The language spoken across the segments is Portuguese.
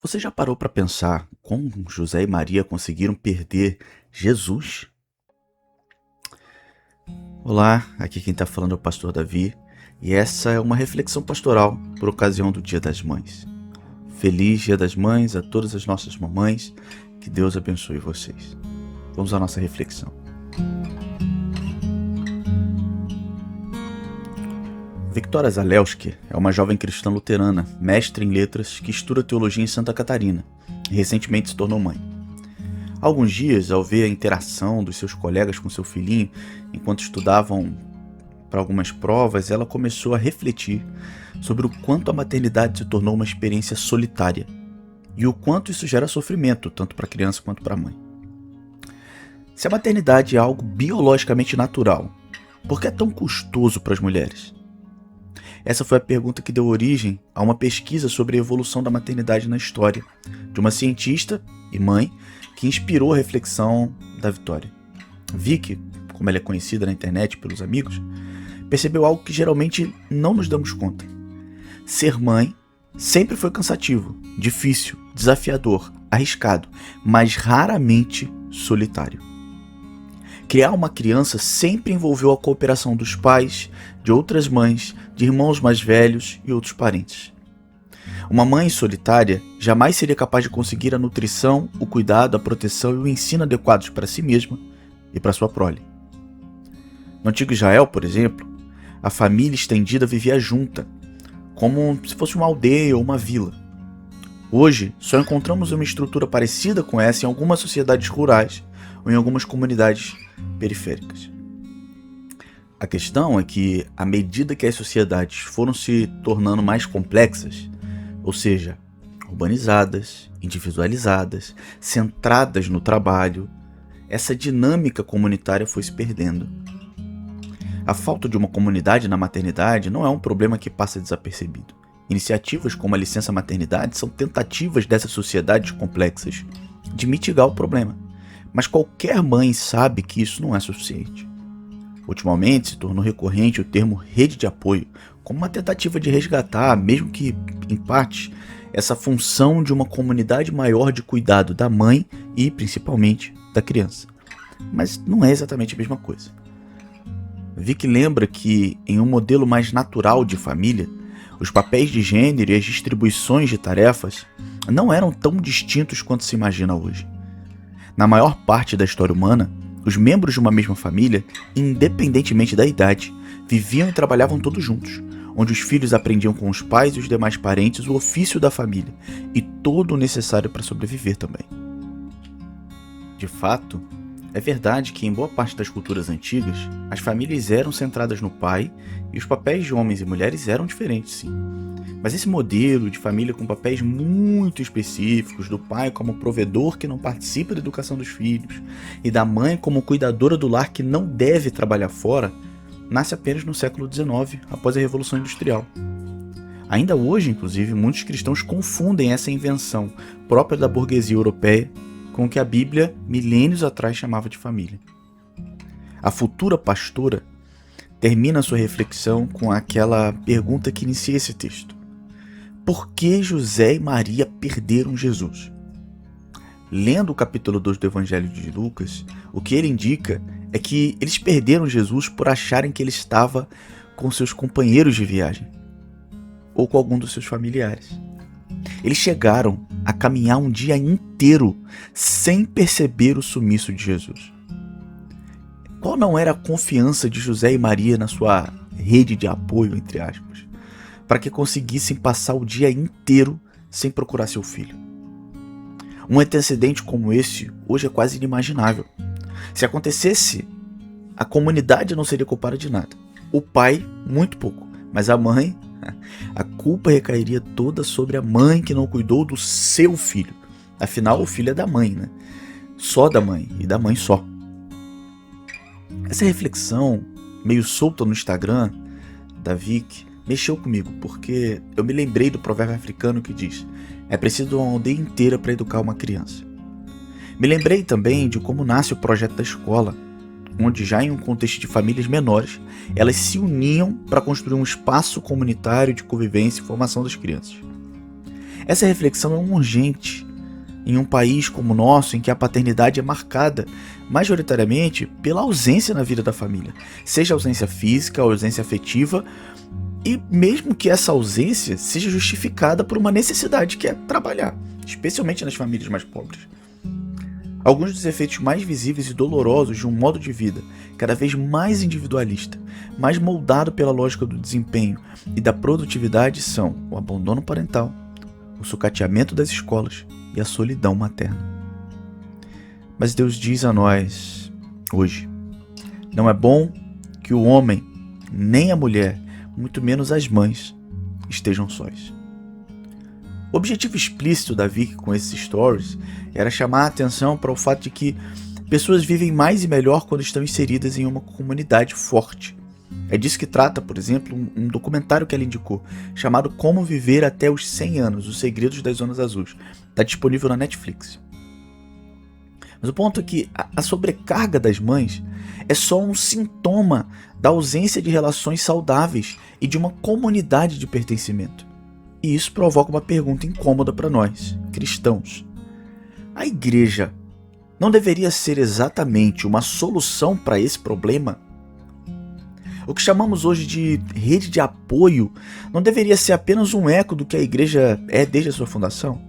Você já parou para pensar como José e Maria conseguiram perder Jesus? Olá, aqui quem está falando é o pastor Davi e essa é uma reflexão pastoral por ocasião do Dia das Mães. Feliz Dia das Mães a todas as nossas mamães, que Deus abençoe vocês. Vamos à nossa reflexão. Victoria Zalewski é uma jovem cristã luterana, mestre em letras, que estuda teologia em Santa Catarina e recentemente se tornou mãe. Há alguns dias, ao ver a interação dos seus colegas com seu filhinho enquanto estudavam para algumas provas, ela começou a refletir sobre o quanto a maternidade se tornou uma experiência solitária e o quanto isso gera sofrimento, tanto para a criança quanto para a mãe. Se a maternidade é algo biologicamente natural, por que é tão custoso para as mulheres? Essa foi a pergunta que deu origem a uma pesquisa sobre a evolução da maternidade na história, de uma cientista e mãe que inspirou a reflexão da Victoria. Vicky, como ela é conhecida na internet pelos amigos, percebeu algo que geralmente não nos damos conta. Ser mãe sempre foi cansativo, difícil, desafiador, arriscado, mas raramente solitário. Criar uma criança sempre envolveu a cooperação dos pais, de outras mães, de irmãos mais velhos e outros parentes. Uma mãe solitária jamais seria capaz de conseguir a nutrição, o cuidado, a proteção e o ensino adequados para si mesma e para sua prole. No antigo Israel, por exemplo, a família estendida vivia junta, como se fosse uma aldeia ou uma vila. Hoje, só encontramos uma estrutura parecida com essa em algumas sociedades rurais ou em algumas comunidades periféricas. A questão é que, à medida que as sociedades foram se tornando mais complexas, ou seja, urbanizadas, individualizadas, centradas no trabalho, essa dinâmica comunitária foi se perdendo. A falta de uma comunidade na maternidade não é um problema que passa desapercebido. Iniciativas como a licença maternidade são tentativas dessas sociedades complexas de mitigar o problema. Mas qualquer mãe sabe que isso não é suficiente. Ultimamente se tornou recorrente o termo rede de apoio, como uma tentativa de resgatar, mesmo que em partes, essa função de uma comunidade maior de cuidado da mãe e, principalmente, da criança. Mas não é exatamente a mesma coisa. Vicky lembra que, em um modelo mais natural de família, os papéis de gênero e as distribuições de tarefas não eram tão distintos quanto se imagina hoje. Na maior parte da história humana, os membros de uma mesma família, independentemente da idade, viviam e trabalhavam todos juntos, onde os filhos aprendiam com os pais e os demais parentes o ofício da família e todo o necessário para sobreviver também. De fato, é verdade que em boa parte das culturas antigas, as famílias eram centradas no pai e os papéis de homens e mulheres eram diferentes, sim. Mas esse modelo de família com papéis muito específicos, do pai como provedor que não participa da educação dos filhos e da mãe como cuidadora do lar que não deve trabalhar fora, nasce apenas no século XIX, após a Revolução Industrial. Ainda hoje, inclusive, muitos cristãos confundem essa invenção própria da burguesia europeia com o que a Bíblia, milênios atrás, chamava de família. A futura pastora termina sua reflexão com aquela pergunta que inicia esse texto. Por que José e Maria perderam Jesus? Lendo o capítulo 2 do Evangelho de Lucas, o que ele indica é que eles perderam Jesus por acharem que ele estava com seus companheiros de viagem ou com algum dos seus familiares. Eles chegaram a caminhar um dia inteiro sem perceber o sumiço de Jesus. Qual não era a confiança de José e Maria na sua rede de apoio, entre aspas, para que conseguissem passar o dia inteiro sem procurar seu filho? Um antecedente como esse hoje é quase inimaginável. Se acontecesse, a comunidade não seria culpada de nada. O pai, muito pouco, mas a mãe, a culpa recairia toda sobre a mãe que não cuidou do seu filho. Afinal, o filho é da mãe, né? Só da mãe, e da mãe só. Essa reflexão, meio solta no Instagram da Vicky, mexeu comigo, porque eu me lembrei do provérbio africano que diz: é preciso uma aldeia inteira para educar uma criança. Me lembrei também de como nasce o projeto da escola, onde já em um contexto de famílias menores, elas se uniam para construir um espaço comunitário de convivência e formação das crianças. Essa reflexão é urgente em um país como o nosso, em que a paternidade é marcada majoritariamente pela ausência na vida da família, seja ausência física, ausência afetiva, e mesmo que essa ausência seja justificada por uma necessidade que é trabalhar, especialmente nas famílias mais pobres. Alguns dos efeitos mais visíveis e dolorosos de um modo de vida cada vez mais individualista, mais moldado pela lógica do desempenho e da produtividade são o abandono parental, o sucateamento das escolas e a solidão materna. Mas Deus diz a nós, hoje, não é bom que o homem, nem a mulher, muito menos as mães, estejam sós. O objetivo explícito da Vicky com esses stories era chamar a atenção para o fato de que pessoas vivem mais e melhor quando estão inseridas em uma comunidade forte. É disso que trata, por exemplo, um documentário que ela indicou, chamado Como Viver até os 100 anos, Os Segredos das Zonas Azuis. Está disponível na Netflix. Mas o ponto é que a sobrecarga das mães é só um sintoma da ausência de relações saudáveis e de uma comunidade de pertencimento. E isso provoca uma pergunta incômoda para nós, cristãos. A igreja não deveria ser exatamente uma solução para esse problema? O que chamamos hoje de rede de apoio não deveria ser apenas um eco do que a igreja é desde a sua fundação?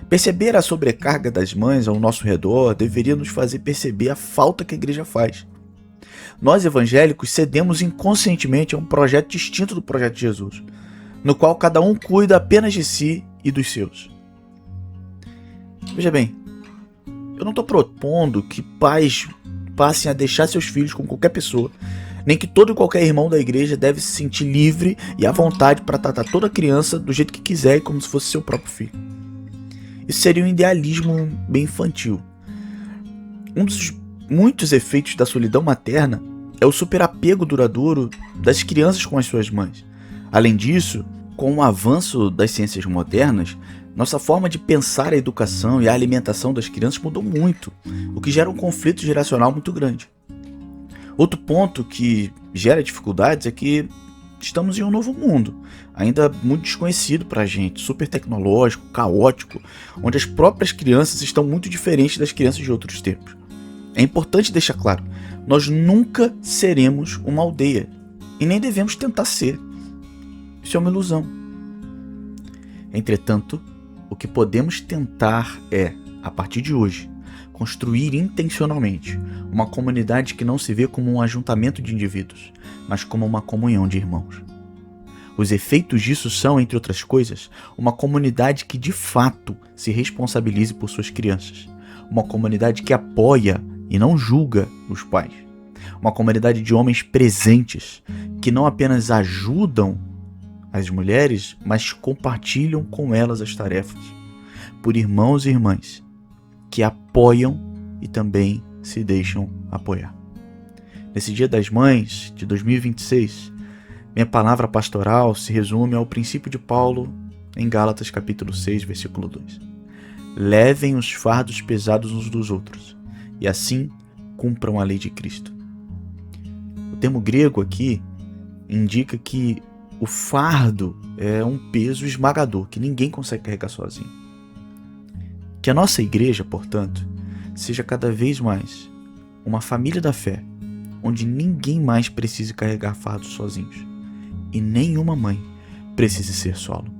Perceber a sobrecarga das mães ao nosso redor deveria nos fazer perceber a falta que a igreja faz. Nós evangélicos cedemos inconscientemente a um projeto distinto do projeto de Jesus, no qual cada um cuida apenas de si e dos seus. Veja bem, eu não estou propondo que pais passem a deixar seus filhos com qualquer pessoa, nem que todo e qualquer irmão da igreja deve se sentir livre e à vontade para tratar toda criança do jeito que quiser e como se fosse seu próprio filho. Isso seria um idealismo bem infantil. Um dos muitos efeitos da solidão materna é o superapego duradouro das crianças com as suas mães. Além disso, com o avanço das ciências modernas, nossa forma de pensar a educação e a alimentação das crianças mudou muito, o que gera um conflito geracional muito grande. Outro ponto que gera dificuldades é que estamos em um novo mundo, ainda muito desconhecido para a gente, super tecnológico, caótico, onde as próprias crianças estão muito diferentes das crianças de outros tempos. É importante deixar claro, nós nunca seremos uma aldeia, e nem devemos tentar ser. Isso é uma ilusão. Entretanto, o que podemos tentar é, a partir de hoje, construir intencionalmente uma comunidade que não se vê como um ajuntamento de indivíduos, mas como uma comunhão de irmãos. Os efeitos disso são, entre outras coisas, uma comunidade que de fato se responsabilize por suas crianças, uma comunidade que apoia e não julga os pais, uma comunidade de homens presentes que não apenas ajudam as mulheres, mas compartilham com elas as tarefas, por irmãos e irmãs que apoiam e também se deixam apoiar. Nesse Dia das Mães de 2026, minha palavra pastoral se resume ao princípio de Paulo em Gálatas capítulo 6, versículo 2. Levem os fardos pesados uns dos outros, e assim cumpram a lei de Cristo. O termo grego aqui indica que o fardo é um peso esmagador, que ninguém consegue carregar sozinho. Que a nossa igreja, portanto, seja cada vez mais uma família da fé, onde ninguém mais precise carregar fardos sozinhos, e nenhuma mãe precise ser solo.